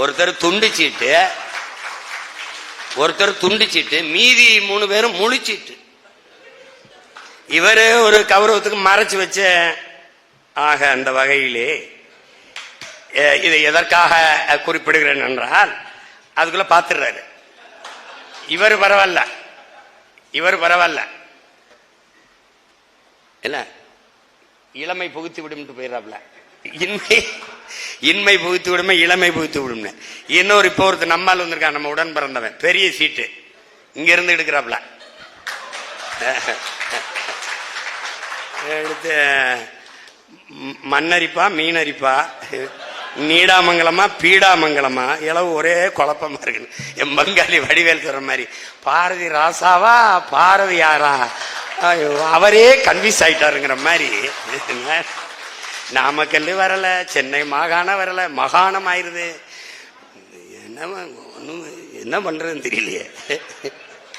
ஒருத்தர் துண்டிச்சிட்டு மீதி 3 பேரும் முழிச்சிட்டு இவரு ஒரு கௌரவத்துக்கு மறைச்சு வச்ச. ஆக அந்த வகையிலே இதை எதற்காக குறிப்பிடுகிறேன் என்றால் அதுக்குள்ள பாத்துறாரு. இவர் பரவாயில்ல இல்ல, இளமை புகுத்தி விடும் போயிடறாப்ல. இன்மை புகுத்தி விடுமே, இளமை புகுத்தி விடும். இன்னொரு இப்போ ஒருத்தர் நம்மால் வந்திருக்கான், நம்ம உடன் பிறந்தவன், பெரிய சீட்டு இங்க இருந்து எடுக்கிறாப்ல. எடுத்து மண்ணரிப்பா மீனரிப்பா நீடாமங்கலமா பீடாமங்கலமா இளவு ஒரே குழப்பமா இருக்கு. என் பங்காளி வடிவேல் சொல்ற மாதிரி பாரதி ராசாவா பாரதி யாரா, அவரே கன்வியூஸ் ஆயிட்டாருங்கிற மாதிரி. நாமக்கல் வரல, சென்னை மாகாணம் வரல, மகாணம் ஆயிருது. என்ன பண்றதுன்னு தெரியலையே.